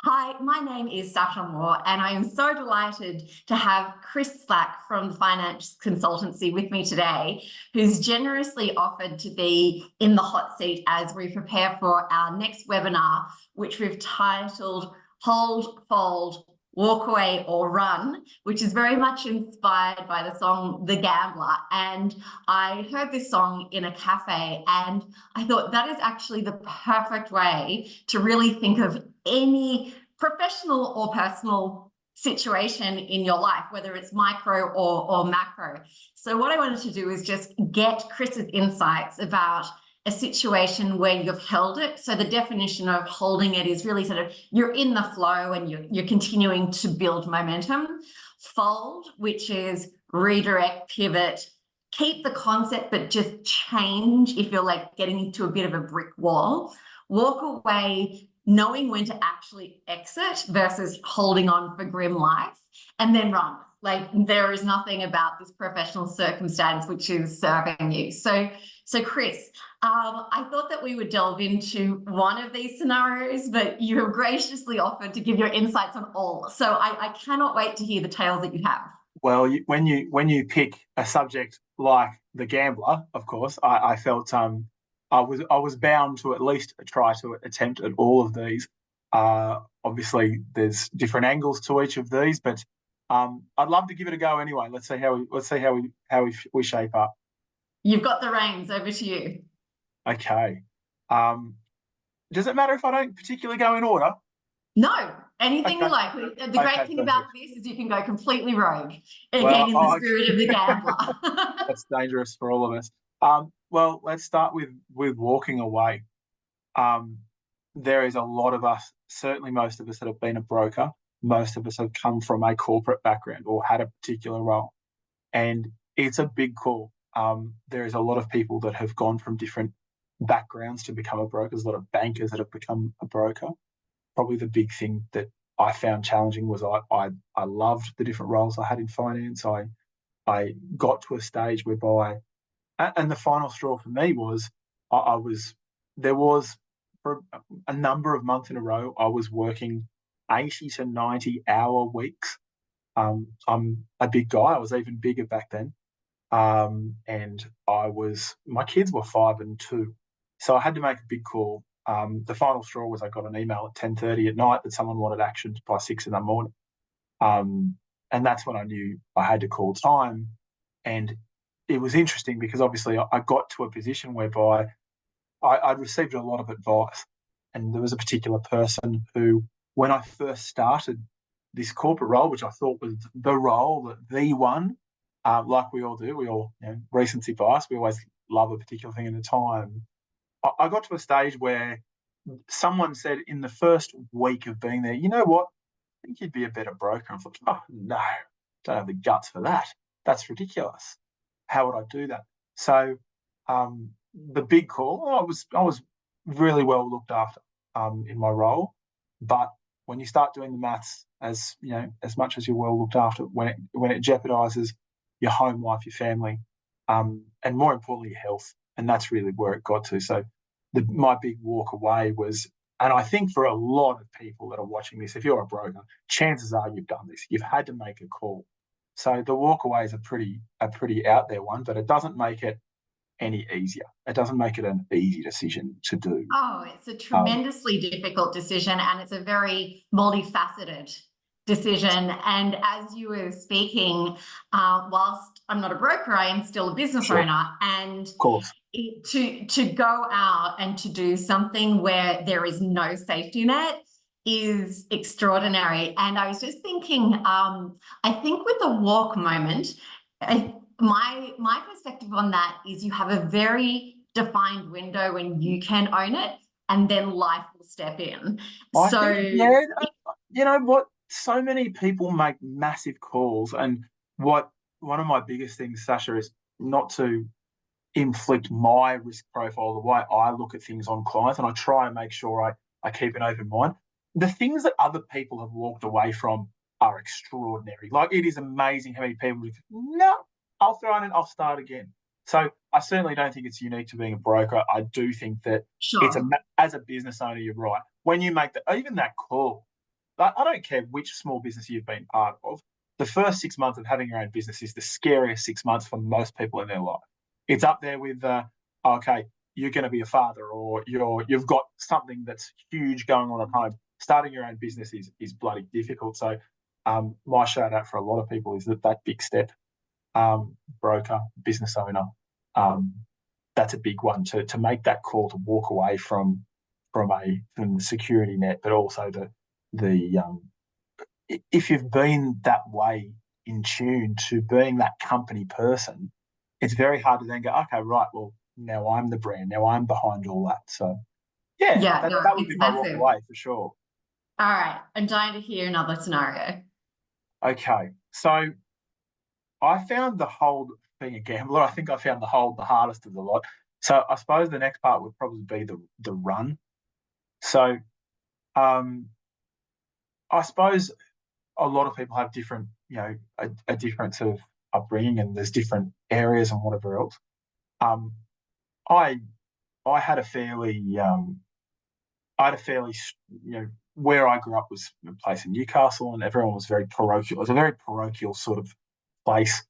Hi, my name is Sasha Moore, and I am so delighted to have Chris Slack from the Finance Consultancy with me today, who's generously offered to be in the hot seat as we prepare for our next webinar, which we've titled Hold, Fold, Walk Away or Run, which is very much inspired by the song The Gambler. And I heard this song in a cafe, and I thought that is actually the perfect way to really think of any professional or personal situation in your life, whether it's micro or macro. So what I wanted to do is just get Chris's insights about a situation where you've held it. So the definition of holding it is really sort of you're in the flow and you're continuing to build momentum. Fold, which is redirect, pivot, keep the concept, but just change if you're like getting into a bit of a brick wall. Walk away knowing when to actually exit versus holding on for grim life, and then run. Like there is nothing about this professional circumstance which is serving you. So Chris, I thought that we would delve into one of these scenarios, but you have graciously offered to give your insights on all. So I cannot wait to hear the tales that you have. Well, when you pick a subject like the gambler, of course, I felt I was bound to at least try to attempt at all of these. Obviously, there's different angles to each of these, but I'd love to give it a go anyway. Let's see how we shape up. You've got the reins. Over to you. Okay. Does it matter if I don't particularly go in order? No, anything you like. The great thing about this is you can go completely rogue, again, in the spirit of the gambler. That's dangerous for all of us. Well, let's start with walking away. There is a lot of us, certainly most of us that have been a broker, most of us have come from a corporate background or had a particular role. And it's a big call. There is a lot of people that have gone from different backgrounds to become a broker. There's a lot of bankers that have become a broker. Probably the big thing that I found challenging was I loved the different roles I had in finance. I got to a stage whereby, and the final straw for me was there was for a number of months in a row, I was working 80 to 90 hour weeks. I'm a big guy. I was even bigger back then. And my kids were 5 and 2. So I had to make a big call. The final straw was I got an email at 10:30 at night that someone wanted action by 6 in the morning. And that's when I knew I had to call time. And it was interesting because obviously I got to a position whereby I'd received a lot of advice. And there was a particular person who, when I first started this corporate role, which I thought was the role, the one, like we all do, we all, recency bias, we always love a particular thing at a time. I got to a stage where someone said in the first week of being there, you know what, I think you'd be a better broker. I thought, oh, no, don't have the guts for that. That's ridiculous. How would I do that? So the big call, I was really well looked after in my role. But when you start doing the maths, as much as you're well looked after, when it jeopardises your home life, your family, and more importantly, your health, and that's really where it got to. So my big walk away was, and I think for a lot of people that are watching this, if you're a broker, chances are you've done this. You've had to make a call. So the walk away is a pretty out there one, but it doesn't make it any easier. It doesn't make it an easy decision to do. Oh, it's a tremendously difficult decision, and it's a very multifaceted decision. And as you were speaking, whilst I'm not a broker, I am still a business owner. And of course, to go out and to do something where there is no safety net is extraordinary. And I was just thinking, I think with the walk moment, my perspective on that is you have a very defined window when you can own it, and then life will step in. You know what? So many people make massive calls, and one of my biggest things, Sasha, is not to inflict my risk profile the way I look at things on clients, and I try and make sure I keep an open mind. The things that other people have walked away from are extraordinary. Like, it is amazing how many people go, no, I'll throw in and I'll start again. So I certainly don't think it's unique to being a broker. I do think that as a business owner, you're right. When you make even that call, I don't care which small business you've been part of. The first 6 months of having your own business is the scariest 6 months for most people in their life. It's up there with, okay, you're going to be a father, or you've got something that's huge going on at home. Starting your own business is bloody difficult. So, my shout out for a lot of people is that big step, broker, business owner, um, that's a big one to make that call to walk away from the security net, but also the if you've been that way in tune to being that company person, it's very hard to then go, okay, right, well, now I'm the brand, now I'm behind all that. So yeah, Yeah, that, no, that would it's be my walk massive. away for sure. All right, I'm dying to hear another scenario. Okay, so I found the hold, being a gambler, I think I found the hold the hardest of the lot. So I suppose the next part would probably be the run. So um, I suppose a lot of people have different, a different sort of upbringing, and there's different areas and whatever else. Um, I I had a fairly I had a fairly where I grew up was a place in Newcastle, and everyone was very parochial. It was a very parochial sort of place,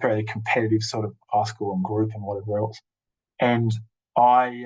very competitive sort of high school and group and whatever else. And I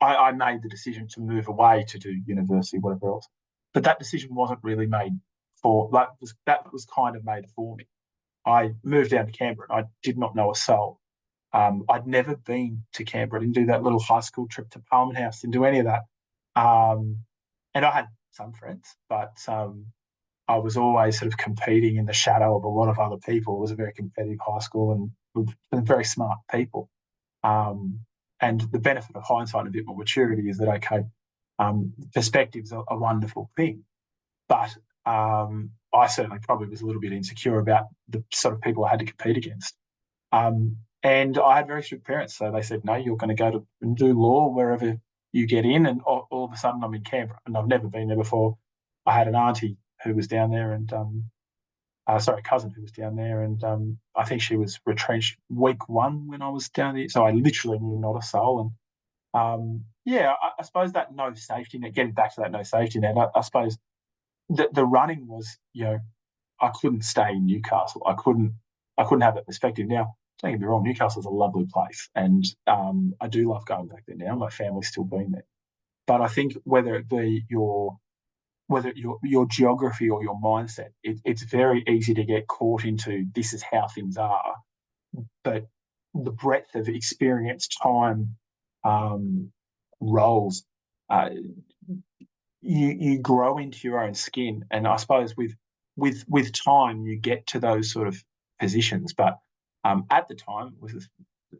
I made the decision to move away to do university, whatever else. But that decision wasn't really made for that was kind of made for me. I moved down to Canberra and I did not know a soul. I'd never been to Canberra. I didn't do that little high school trip to Parliament House. Didn't do any of that. Um, and I had some friends, but I was always sort of competing in the shadow of a lot of other people. It was a very competitive high school and with very smart people. Um, and the benefit of hindsight and a bit more maturity is that, okay, perspective's a wonderful thing. But I certainly probably was a little bit insecure about the sort of people I had to compete against. And I had very strict parents. So they said, no, you're going to go to and do law wherever you get in. And all of a sudden I'm in Canberra and I've never been there before. I had an auntie who was down there and sorry, a cousin who was down there, and I think she was retrenched week one when I was down there. So I literally knew not a soul. And yeah, I suppose that no safety net. Getting back to that no safety net, I suppose the running was, I couldn't stay in Newcastle. I couldn't have that perspective. Now, don't get me wrong, Newcastle's a lovely place, and I do love going back there now. My family's still been there, but I think whether your geography or your mindset, it's very easy to get caught into this is how things are. But the breadth of experience, time, um, roles, uh, you grow into your own skin, and I suppose with time you get to those sort of positions. But at the time, it was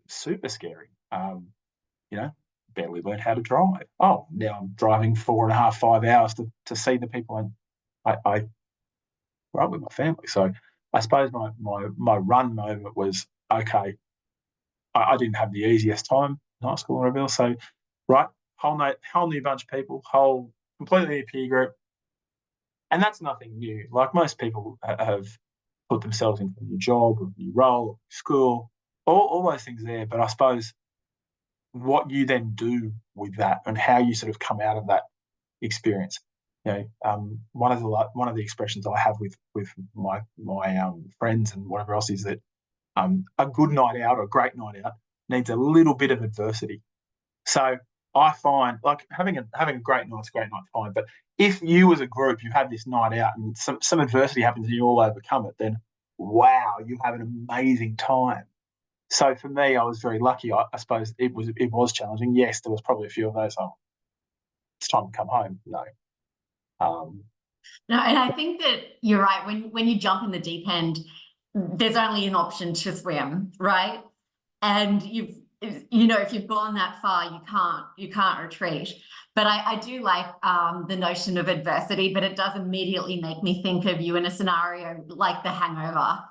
super scary. You know, barely learned how to drive. Oh, now I'm driving 4.5, 5 hours to see the people, and I grew up with my family. So I suppose my run moment was okay. I didn't have the easiest time in high school or whatever. So right, whole new bunch of people, whole completely new peer group, and that's nothing new. Like most people have put themselves into a new job, or a new role, or school, all those things there. But I suppose what you then do with that and how you sort of come out of that experience. One of the expressions I have with my friends and whatever else is that a good night out or a great night out needs a little bit of adversity. So I find like having a great night, fine. But if you as a group you have this night out and some adversity happens and you all overcome it, then wow, you have an amazing time. So for me, I was very lucky. I suppose it was challenging. Yes, there was probably a few of those. Oh, it's time to come home. No. Um, No, and I think that you're right. When you jump in the deep end, there's only an option to swim, right? And if you've gone that far, you can't retreat. But I do like the notion of adversity, but it does immediately make me think of you in a scenario like The Hangover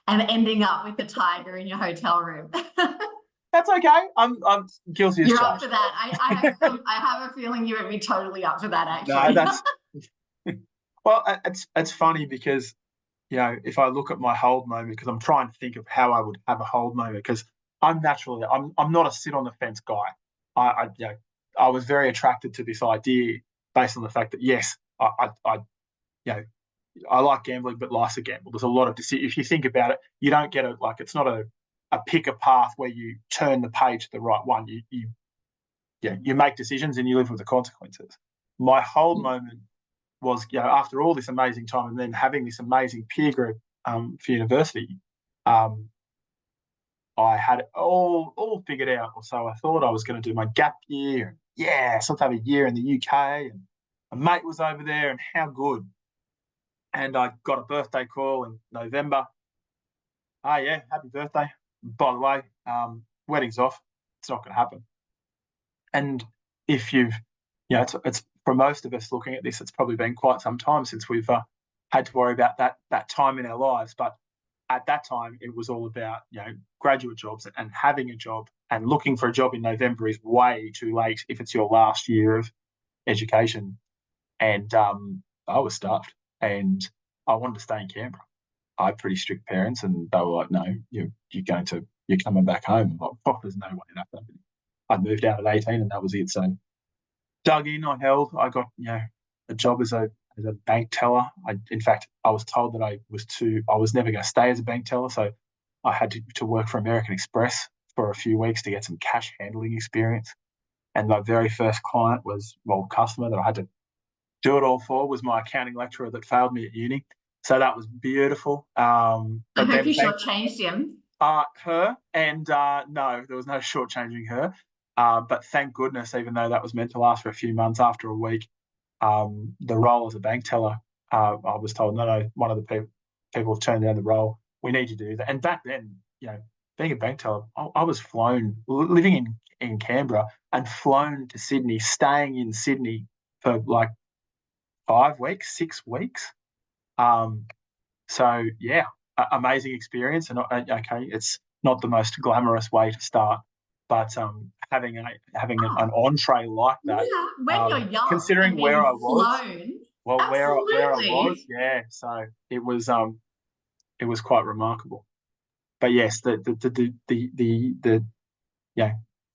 and ending up with the tiger in your hotel room. that's okay. I'm guilty as You're up charged. for that. I have a feeling you would be totally up for that, No, actually. that's well. It's funny because if I look at my hold moment, because I'm trying to think of how I would have a hold moment, because I'm not a sit on the fence guy. I was very attracted to this idea based on the fact that yes, you know, I like gambling, but life's a gamble. There's a lot of if you think about it, you don't get it's not a pick a path where you turn the page to the right one. You make decisions and you live with the consequences. My whole moment was, after all this amazing time and then having this amazing peer group for university, I had it all figured out. So I thought I was going to do my gap year. Yeah, sometime a year in the UK. And a mate was over there, and how good. And I got a birthday call in November. Oh, yeah, happy birthday. By the way, wedding's off. It's not going to happen. And if you've, it's for most of us looking at this, it's probably been quite some time since we've had to worry about that time in our lives. But at that time, it was all about, graduate jobs and having a job, and looking for a job in November is way too late if it's your last year of education. And I was stuffed, and I wanted to stay in Canberra. I had pretty strict parents, and they were like, "No, you're coming back home." I'm like, "Oh, there's no way that happened." I'd moved out at 18, and that was it. So dug in, I held. I got a job as a bank teller. In fact, I was told that I was never going to stay as a bank teller, so I had to work for American Express for a few weeks to get some cash handling experience. And my very first customer that I had to do it all for was my accounting lecturer that failed me at uni. So that was beautiful. I hope you shortchanged him. Her, and no, there was no shortchanging her. But thank goodness, even though that was meant to last for a few months, after a week, the role as a bank teller, I was told, no, one of the people turned down the role. We need you to do that. And back then, being a bank teller, I was flown, living in Canberra, and flown to Sydney, staying in Sydney for like 5 weeks, 6 weeks. So yeah, amazing experience. And okay, it's not the most glamorous way to start, but having an entree like that, when you're young, considering where I was, flown, where I was, absolutely. yeah. So it was quite remarkable. But yes, the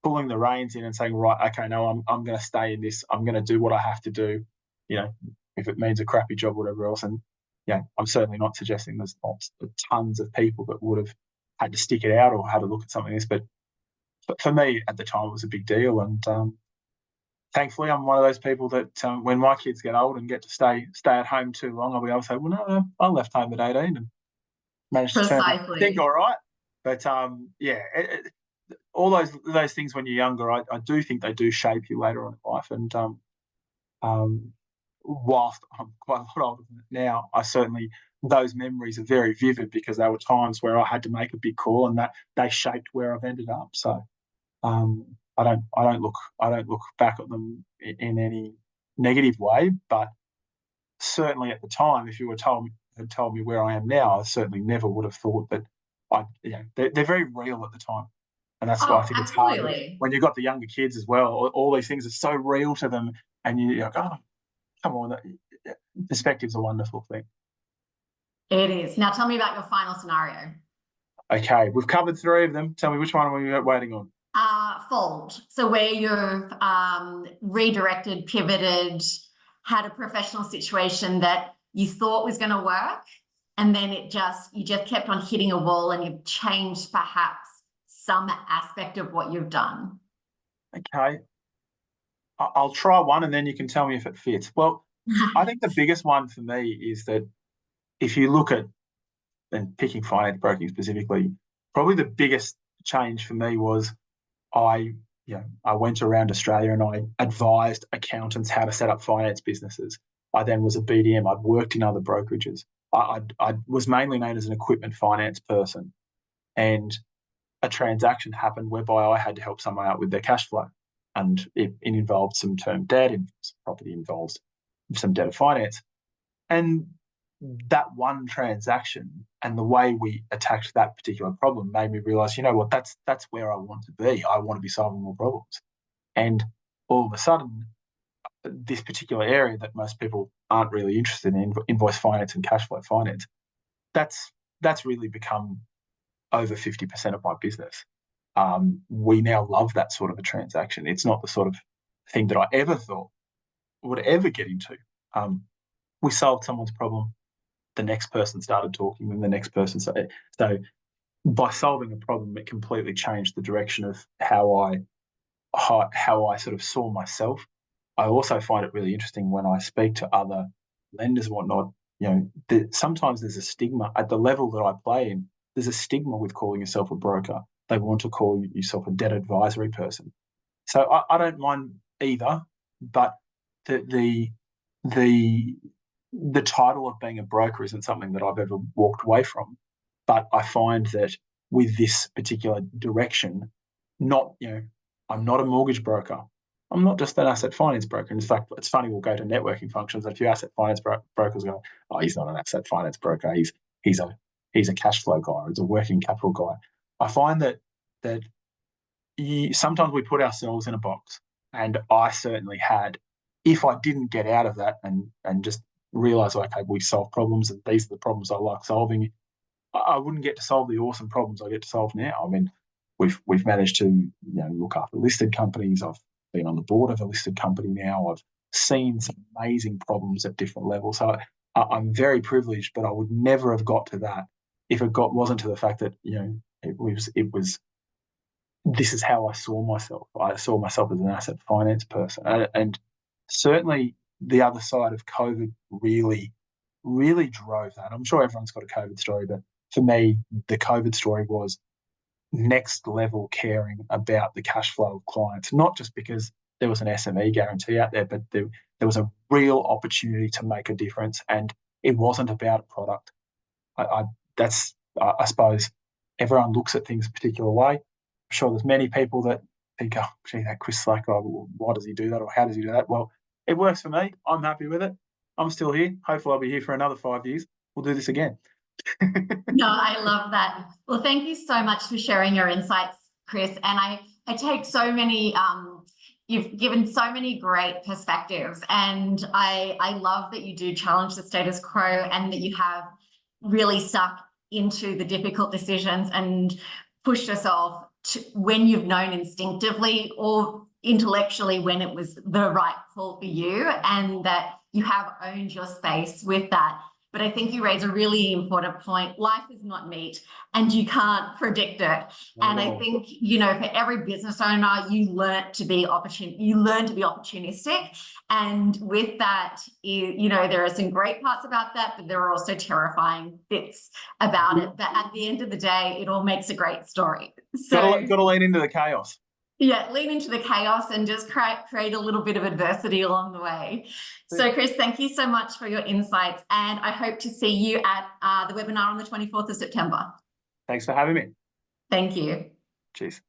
pulling the reins in and saying, right, okay, no, I'm going to stay in this. I'm going to do what I have to do. If it means a crappy job, whatever else. And I'm certainly not suggesting there's not tons of people that would have had to stick it out or had to look at something like this. But for me at the time, it was a big deal. And thankfully, I'm one of those people that when my kids get old and get to stay at home too long, I'll be able to say, well, no, I left home at 18 and managed to turn out, I think, all right. But all those things when you're younger, I do think they do shape you later on in life. And whilst I'm quite a lot older than it now, those memories are very vivid because there were times where I had to make a big call and that they shaped where I've ended up. So I don't look back at them in any negative way, but certainly at the time, if you had told me where I am now, I certainly never would have thought that they're very real at the time. And that's why I think it's hard when you've got the younger kids as well. All these things are so real to them, and you're like, oh, come on. Perspective's a wonderful thing. It is. Now tell me about your final scenario. Okay, we've covered 3 of them. Tell me, which one are we waiting on? Fold. So where you've redirected, pivoted, had a professional situation that you thought was going to work, and then you just kept on hitting a wall, and you've changed perhaps some aspect of what you've done. Okay. I'll try one and then you can tell me if it fits. Well, I think the biggest one for me is that if you look at, and picking finance broking specifically, probably the biggest change for me was I went around Australia and I advised accountants how to set up finance businesses. I then was a BDM. I'd worked in other brokerages. I was mainly known as an equipment finance person, and a transaction happened whereby I had to help someone out with their cash flow, and it involved some term debt, property involves some debt of finance, and that one transaction and the way we attacked that particular problem made me realize, what, that's where I want to be. I want to be solving more problems. And all of a sudden, this particular area that most people aren't really interested in, invoice finance and cash flow finance, that's really become over 50% of my business. We now love that sort of a transaction. It's not the sort of thing that I ever thought would ever get into. we solved someone's problem. The next person started talking, and the next person started. So by solving a problem, it completely changed the direction of how I sort of saw myself. I also find it really interesting when I speak to other lenders and whatnot. Sometimes there's a stigma at the level that I play in. There's a stigma with calling yourself a broker. They want to call yourself a debt advisory person. So I don't mind either, but the the the title of being a broker isn't something that I've ever walked away from. But I find that with this particular direction, I'm not a mortgage broker. I'm not just an asset finance broker. In fact, it's funny, we'll go to networking functions, and a few asset finance brokers go, "Oh, he's not an asset finance broker. He's a cash flow guy. He's a working capital guy." I find that sometimes we put ourselves in a box, and I certainly had. If I didn't get out of that and just realize, okay, we solve problems, and these are the problems I like solving, I wouldn't get to solve the awesome problems I get to solve now. I mean, we've managed to look after listed companies. I've been on the board of a listed company now. I've seen some amazing problems at different levels. So I'm very privileged, but I would never have got to that if it wasn't to the fact that it was this is how I saw myself. I saw myself as an asset finance person, and certainly the other side of COVID really, really drove that. I'm sure everyone's got a COVID story, but for me, the COVID story was next level caring about the cash flow of clients, not just because there was an SME guarantee out there, but there was a real opportunity to make a difference, and it wasn't about a product. I suppose everyone looks at things a particular way. I'm sure there's many people that think, oh, gee, that Chris Slack, why does he do that, or how does he do that? Well, it works for me. I'm happy with it. I'm still here. Hopefully I'll be here for another 5 years. We'll do this again. No, I love that. Well, thank you so much for sharing your insights, Chris. And I take so many, you've given so many great perspectives, and I love that you do challenge the status quo and that you have really stuck into the difficult decisions and pushed yourself to, when you've known instinctively or intellectually when it was the right call for you, and that you have owned your space with that. But I think you raise a really important point. Life is not neat and you can't predict it. And I think, for every business owner, you learn to be opportunistic. And with that, there are some great parts about that, but there are also terrifying bits about it. But at the end of the day, it all makes a great story. So got to lean into the chaos. Yeah, lean into the chaos and just create a little bit of adversity along the way. So, Chris, thank you so much for your insights, and I hope to see you at the webinar on the 24th of September. Thanks for having me. Thank you. Cheers.